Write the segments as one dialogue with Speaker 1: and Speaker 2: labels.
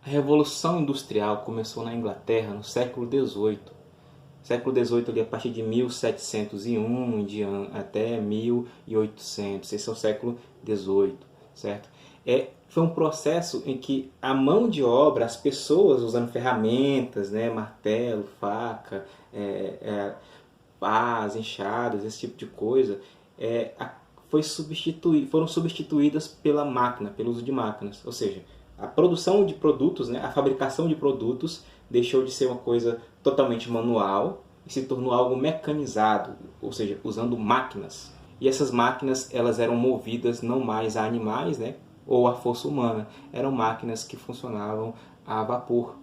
Speaker 1: A Revolução Industrial começou na Inglaterra no século XVIII. Século XVIII ali a partir de 1701 até 1800. Esse é o século XVIII, certo? Foi um processo em que a mão de obra, as pessoas usando ferramentas, né, martelo, faca, pás, enxadas, esse tipo de coisa, foram substituídas pela máquina, pelo uso de máquinas. Ou seja, a produção de produtos, né, a fabricação de produtos deixou de ser uma coisa totalmente manual e se tornou algo mecanizado, ou seja, usando máquinas. E essas máquinas elas eram movidas não mais a animais, né, ou a força humana, eram máquinas que funcionavam a vapor.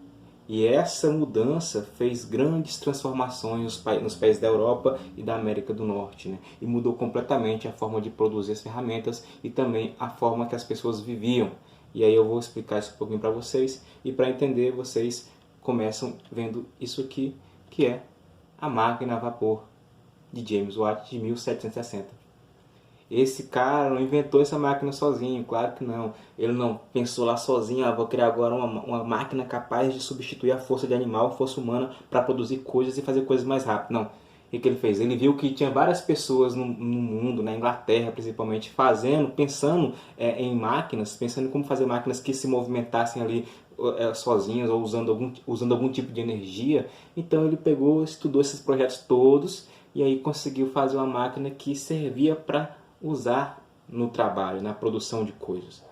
Speaker 1: E essa mudança fez grandes transformações nos países da Europa e da América do Norte, né? E mudou completamente a forma de produzir as ferramentas e também a forma que as pessoas viviam. E aí eu vou explicar isso um pouquinho para vocês. E para entender, vocês começam vendo isso aqui, que é a máquina a vapor de James Watt de 1760. Esse cara não inventou essa máquina sozinho, claro que não. Ele não pensou lá sozinho, vou criar agora uma máquina capaz de substituir a força de animal, a força humana, para produzir coisas e fazer coisas mais rápido. Não. O que ele fez? Ele viu que tinha várias pessoas no mundo, na Inglaterra principalmente, pensando em máquinas, pensando em como fazer máquinas que se movimentassem ali sozinhas ou usando algum tipo de energia. Então ele pegou, estudou esses projetos todos e aí conseguiu fazer uma máquina que servia para usar no trabalho, na produção de coisas.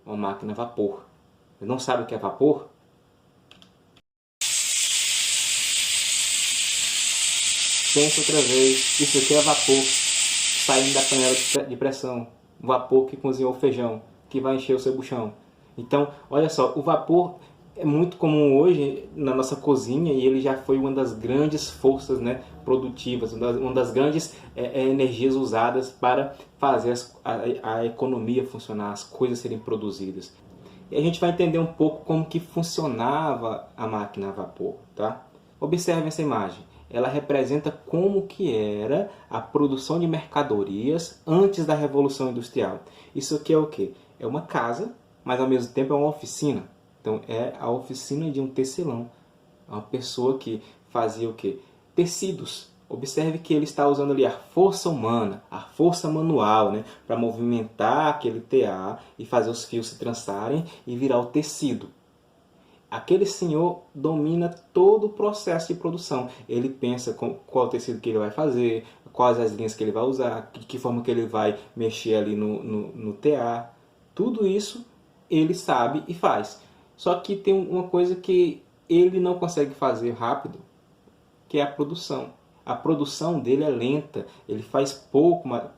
Speaker 1: Uma máquina a vapor. Não sabe o que é vapor? Pensa outra vez. Isso aqui é vapor saindo da panela de pressão. Vapor que cozinhou o feijão, que vai encher o seu buchão. Então, olha só, o vapor é muito comum hoje na nossa cozinha e ele já foi uma das grandes forças, né, produtivas, uma das grandes energias usadas para fazer a economia funcionar, as coisas serem produzidas. E a gente vai entender um pouco como que funcionava a máquina a vapor, tá? Observe essa imagem. Ela representa como que era a produção de mercadorias antes da Revolução Industrial. Isso aqui é o quê? É uma casa, mas ao mesmo tempo é uma oficina. Então é a oficina de um tecelão, uma pessoa que fazia o quê? Tecidos. Observe que ele está usando ali a força humana, a força manual, né, para movimentar aquele tear e fazer os fios se trançarem e virar o tecido. Aquele senhor domina todo o processo de produção. Ele pensa qual tecido que ele vai fazer, quais as linhas que ele vai usar, de que forma que ele vai mexer ali no tear. Tudo isso ele sabe e faz. Só que tem uma coisa que ele não consegue fazer rápido, que é a produção. A produção dele é lenta, ele faz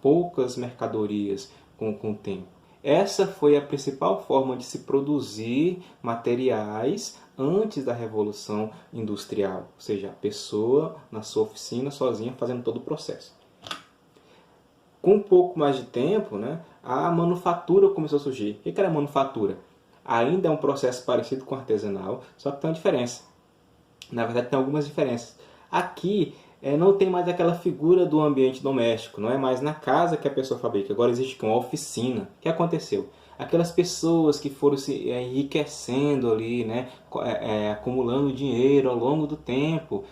Speaker 1: poucas mercadorias com o tempo. Essa foi a principal forma de se produzir materiais antes da Revolução Industrial. Ou seja, a pessoa na sua oficina sozinha fazendo todo o processo. Com um pouco mais de tempo, né, a manufatura começou a surgir. O que era a manufatura? Ainda é um processo parecido com o artesanal, só que tem uma diferença. Na verdade, tem algumas diferenças. Aqui não tem mais aquela figura do ambiente doméstico, não é mais na casa que a pessoa fabrica. Agora existe uma oficina. O que aconteceu? Aquelas pessoas que foram se enriquecendo ali, né, acumulando dinheiro ao longo do tempo,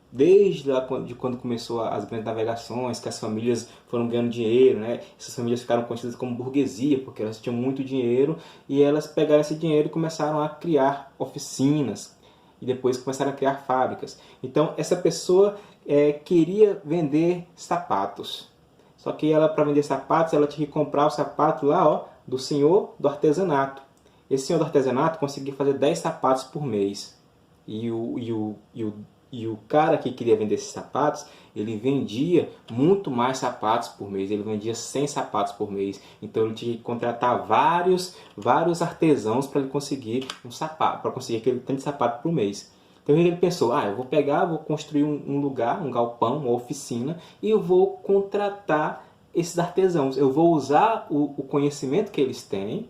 Speaker 1: desde lá de quando começou as grandes navegações, que as famílias foram ganhando dinheiro, né? Essas famílias ficaram conhecidas como burguesia, porque elas tinham muito dinheiro, e elas pegaram esse dinheiro e começaram a criar oficinas, e depois começaram a criar fábricas. Então essa pessoa queria vender sapatos, só que ela, para vender sapatos, ela tinha que comprar o sapato lá, ó, do senhor do artesanato. Esse senhor do artesanato conseguia fazer 10 sapatos por mês, e o cara que queria vender esses sapatos, ele vendia muito mais sapatos por mês. Ele vendia 100 sapatos por mês. Então ele tinha que contratar vários artesãos para ele conseguir um sapato, para conseguir aquele tanto de sapato por mês. Então ele pensou, eu vou construir um lugar, um galpão, uma oficina, e eu vou contratar esses artesãos. Eu vou usar o conhecimento que eles têm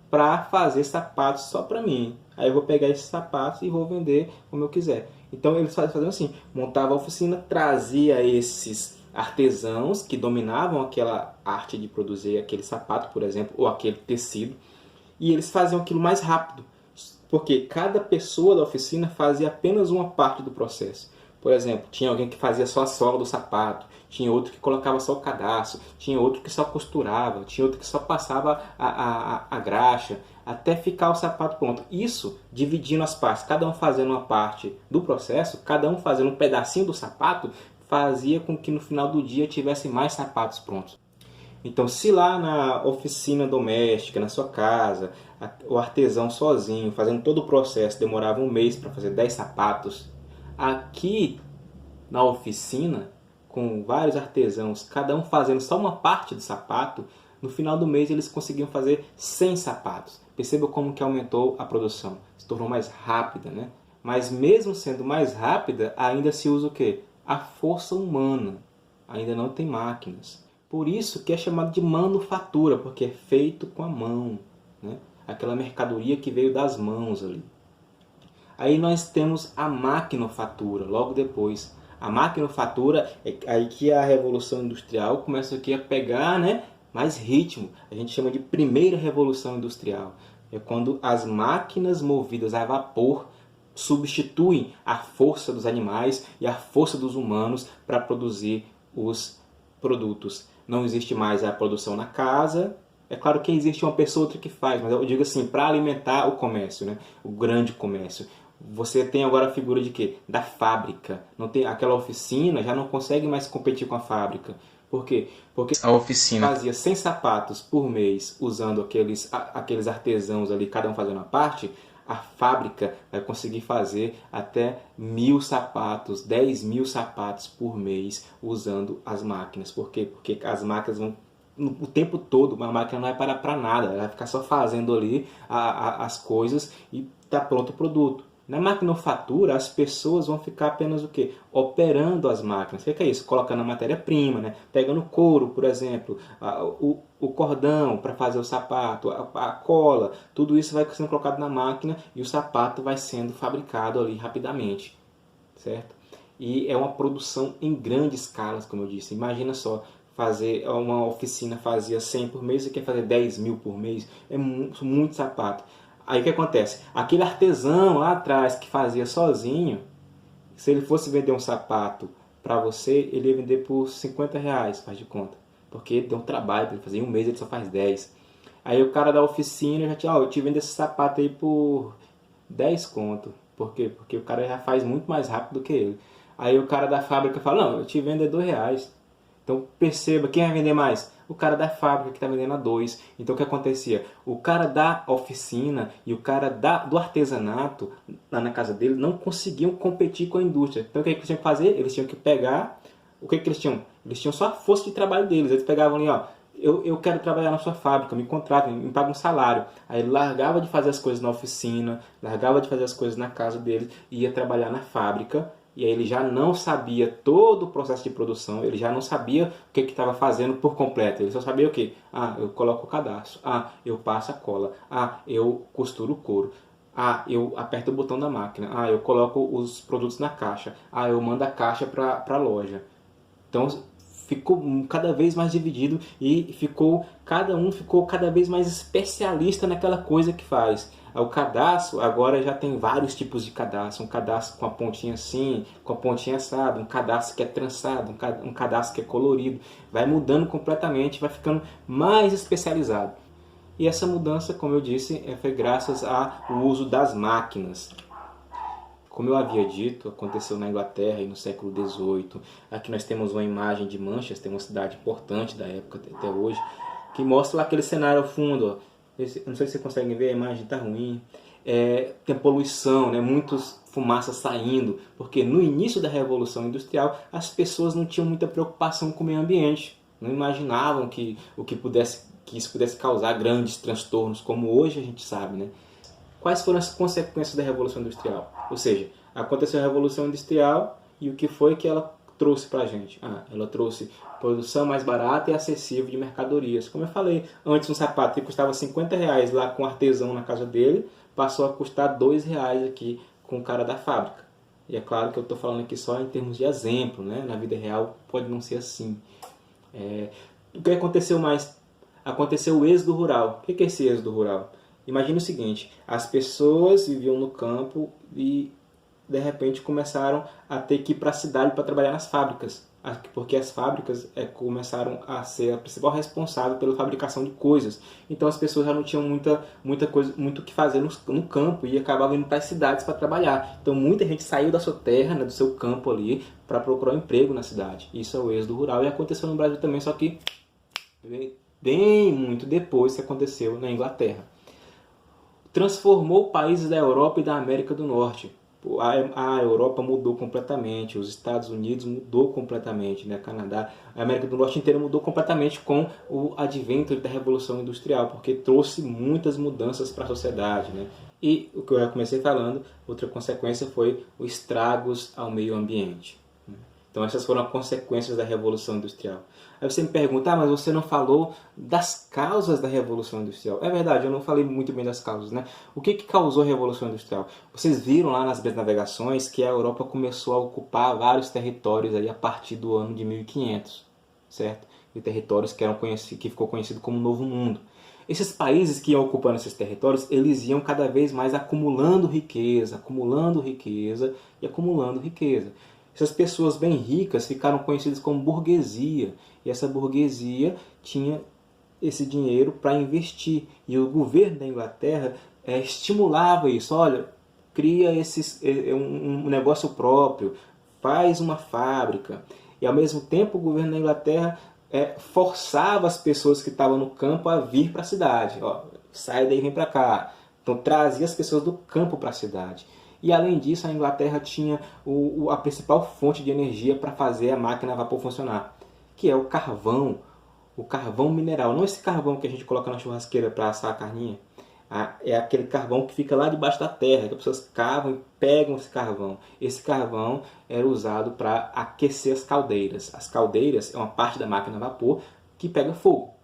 Speaker 1: para fazer sapatos só para mim. Aí eu vou pegar esses sapatos e vou vender como eu quiser. Então eles faziam assim, montava a oficina, trazia esses artesãos que dominavam aquela arte de produzir aquele sapato, por exemplo, ou aquele tecido, E eles faziam aquilo mais rápido, porque cada pessoa da oficina fazia apenas uma parte do processo. Por exemplo, tinha alguém que fazia só a sola do sapato, tinha outro que colocava só o cadarço, tinha outro que só costurava, tinha outro que só passava a graxa, até ficar o sapato pronto. Isso dividindo as partes, cada um fazendo uma parte do processo, cada um fazendo um pedacinho do sapato, fazia com que no final do dia tivesse mais sapatos prontos. Então, se lá na oficina doméstica, na sua casa, o artesão sozinho, fazendo todo o processo, demorava um mês para fazer 10 sapatos, aqui na oficina, com vários artesãos, cada um fazendo só uma parte do sapato, no final do mês eles conseguiam fazer 100 sapatos. Perceba como que aumentou a produção, se tornou mais rápida, né? Mas mesmo sendo mais rápida, ainda se usa o quê? A força humana, ainda não tem máquinas. Por isso que é chamado de manufatura, porque é feito com a mão, né? Aquela mercadoria que veio das mãos ali. Aí nós temos a maquinofatura, logo depois. A maquinofatura é aí que a Revolução Industrial começa aqui a pegar, né, mais ritmo. A gente chama de primeira Revolução Industrial. É quando as máquinas movidas a vapor substituem a força dos animais e a força dos humanos para produzir os produtos. Não existe mais a produção na casa. É claro que existe uma pessoa ou outra que faz, mas eu digo assim, para alimentar o comércio, né? O grande comércio. Você tem agora a figura de quê? Da fábrica. Não tem, aquela oficina já não consegue mais competir com a fábrica. Por quê? Porque a oficina fazia 100 sapatos por mês usando aqueles artesãos ali, cada um fazendo uma parte. A fábrica vai conseguir fazer até 1.000 sapatos, 10.000 sapatos por mês usando as máquinas. Por quê? Porque as máquinas vão o tempo todo, a máquina não vai parar para nada, ela vai ficar só fazendo ali as coisas e está pronto o produto. Na maquinofatura, as pessoas vão ficar apenas o quê? Operando as máquinas. O que é isso? Colocando a matéria-prima, né? Pegando couro, por exemplo, o cordão para fazer o sapato, a cola, tudo isso vai sendo colocado na máquina e o sapato vai sendo fabricado ali rapidamente, certo? E é uma produção em grande escala, como eu disse. Imagina só, fazer uma oficina fazia 100 por mês, você quer fazer 10.000 por mês, é muito sapato. Aí o que acontece? Aquele artesão lá atrás que fazia sozinho, se ele fosse vender um sapato para você, ele ia vender por 50 reais, faz de conta. Porque ele deu um trabalho para ele fazer, em um mês ele só faz 10. Aí o cara da oficina já tinha, eu te vendo esse sapato aí por 10 conto. Por quê? Porque o cara já faz muito mais rápido do que ele. Aí o cara da fábrica fala, não, eu te vendo é 2 reais. Então perceba, quem vai vender mais? O cara da fábrica que está vendendo a 2. Então o que acontecia? O cara da oficina e o cara do artesanato, lá na casa dele, não conseguiam competir com a indústria. Então o que eles tinham que fazer? Eles tinham que pegar... O que eles tinham? Eles tinham só a força de trabalho deles. Eles pegavam ali, ó, eu quero trabalhar na sua fábrica, me contratem, me pagam um salário. Aí ele largava de fazer as coisas na oficina, largava de fazer as coisas na casa deles e ia trabalhar na fábrica. E aí ele já não sabia todo o processo de produção, ele já não sabia o que estava fazendo por completo. Ele só sabia o quê? Ah, eu coloco o cadarço. Ah, eu passo a cola. Ah, eu costuro o couro. Ah, eu aperto o botão da máquina. Ah, eu coloco os produtos na caixa. Ah, eu mando a caixa para a loja. Então ficou cada vez mais dividido e cada um ficou cada vez mais especialista naquela coisa que faz. O cadarço agora já tem vários tipos de cadarço. Um cadarço com a pontinha assim, com a pontinha assada, um cadarço que é trançado, um cadarço que é colorido. Vai mudando completamente, vai ficando mais especializado. E essa mudança, como eu disse, foi graças ao uso das máquinas. Como eu havia dito, aconteceu na Inglaterra e no século XVIII. Aqui nós temos uma imagem de Manchester, uma cidade importante da época até hoje, que mostra lá aquele cenário ao fundo. Ó. Não sei se vocês conseguem ver, a imagem está ruim. Tem poluição, né? Muitas fumaças saindo, porque no início da Revolução Industrial as pessoas não tinham muita preocupação com o meio ambiente. Não imaginavam que isso pudesse causar grandes transtornos, como hoje a gente sabe, né? Quais foram as consequências da Revolução Industrial? Ou seja, aconteceu a Revolução Industrial e o que foi que ela trouxe para a gente? Ela trouxe produção mais barata e acessível de mercadorias. Como eu falei, antes um sapato que custava 50 reais lá com o artesão na casa dele, passou a custar 2 reais aqui com o cara da fábrica. E é claro que eu estou falando aqui só em termos de exemplo, né? Na vida real pode não ser assim. O que aconteceu mais? Aconteceu o êxodo rural. O que é esse êxodo rural? Imagina o seguinte, as pessoas viviam no campo e de repente começaram a ter que ir para a cidade para trabalhar nas fábricas, porque as fábricas começaram a ser a principal responsável pela fabricação de coisas. Então as pessoas já não tinham muita coisa, muito o que fazer no campo e acabavam indo para as cidades para trabalhar. Então muita gente saiu da sua terra, né, do seu campo ali, para procurar um emprego na cidade. Isso é o êxodo rural e aconteceu no Brasil também, só que bem muito depois que aconteceu na Inglaterra. Transformou países da Europa e da América do Norte. A Europa mudou completamente, os Estados Unidos mudou completamente, né? Canadá, a América do Norte inteira mudou completamente com o advento da Revolução Industrial, porque trouxe muitas mudanças para a sociedade, né? E o que eu já comecei falando, outra consequência foi os estragos ao meio ambiente. Então essas foram as consequências da Revolução Industrial. Aí você me pergunta, mas você não falou das causas da Revolução Industrial. É verdade, eu não falei muito bem das causas, né? O que causou a Revolução Industrial? Vocês viram lá nas grandes navegações que a Europa começou a ocupar vários territórios aí a partir do ano de 1500, certo? E territórios que ficou conhecido como Novo Mundo. Esses países que iam ocupando esses territórios, eles iam cada vez mais acumulando riqueza e acumulando riqueza. Essas pessoas bem ricas ficaram conhecidas como burguesia, e essa burguesia tinha esse dinheiro para investir. E o governo da Inglaterra estimulava isso. Olha, cria um negócio próprio, faz uma fábrica. E ao mesmo tempo o governo da Inglaterra forçava as pessoas que estavam no campo a vir para a cidade. Ó, sai daí e vem para cá. Então trazia as pessoas do campo para a cidade. E além disso, a Inglaterra tinha a principal fonte de energia para fazer a máquina a vapor funcionar, que é o carvão mineral. Não esse carvão que a gente coloca na churrasqueira para assar a carninha. É aquele carvão que fica lá debaixo da terra, que as pessoas cavam e pegam esse carvão. Esse carvão era usado para aquecer as caldeiras. As caldeiras é uma parte da máquina a vapor que pega fogo.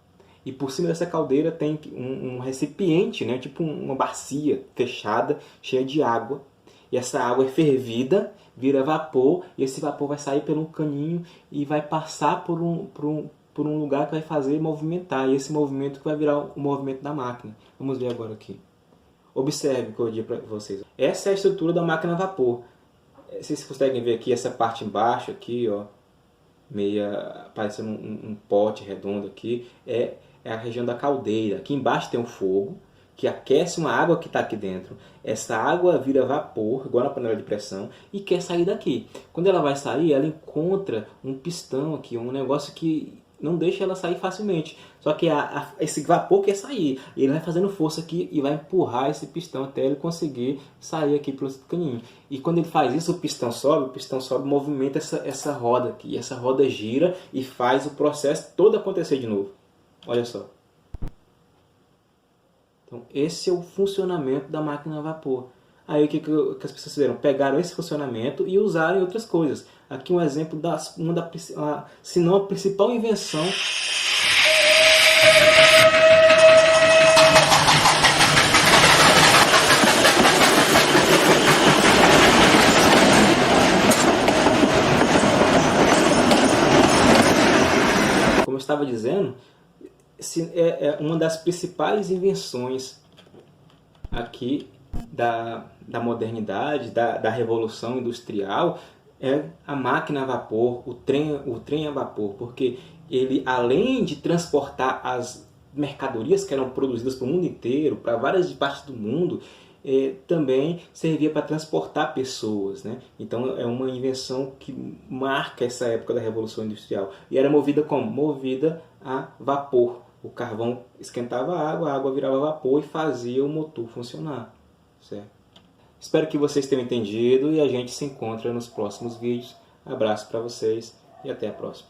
Speaker 1: E por cima dessa caldeira tem um recipiente, né, tipo uma bacia fechada, cheia de água. E essa água é fervida, vira vapor, e esse vapor vai sair pelo caninho e vai passar por um lugar que vai fazer movimentar. E esse movimento que vai virar o movimento da máquina. Vamos ver agora aqui. Observe o que eu digo para vocês. Essa é a estrutura da máquina a vapor. Vocês conseguem ver aqui essa parte embaixo, aqui, ó, meia parecendo um pote redondo aqui, é a região da caldeira. Aqui embaixo tem um fogo que aquece uma água que está aqui dentro. Essa água vira vapor, igual na panela de pressão, e quer sair daqui. Quando ela vai sair, ela encontra um pistão aqui, um negócio que não deixa ela sair facilmente. Só que esse vapor quer sair. E ele vai fazendo força aqui e vai empurrar esse pistão até ele conseguir sair aqui pelo caninho. E quando ele faz isso, o pistão sobe, movimenta essa roda aqui. E essa roda gira e faz o processo todo acontecer de novo. Olha só. Então, esse é o funcionamento da máquina a vapor. Aí o que as pessoas fizeram? Pegaram esse funcionamento e usaram em outras coisas. Aqui um exemplo se não a principal invenção como eu estava dizendo, é uma das principais invenções aqui da modernidade, da revolução industrial, é a máquina a vapor, o trem a vapor, porque ele, além de transportar as mercadorias que eram produzidas para o mundo inteiro, para várias partes do mundo, também servia para transportar pessoas, né? Então é uma invenção que marca essa época da Revolução Industrial. E era movida como? Movida a vapor. O carvão esquentava a água virava vapor e fazia o motor funcionar. Certo? Espero que vocês tenham entendido e a gente se encontra nos próximos vídeos. Abraço para vocês e até a próxima.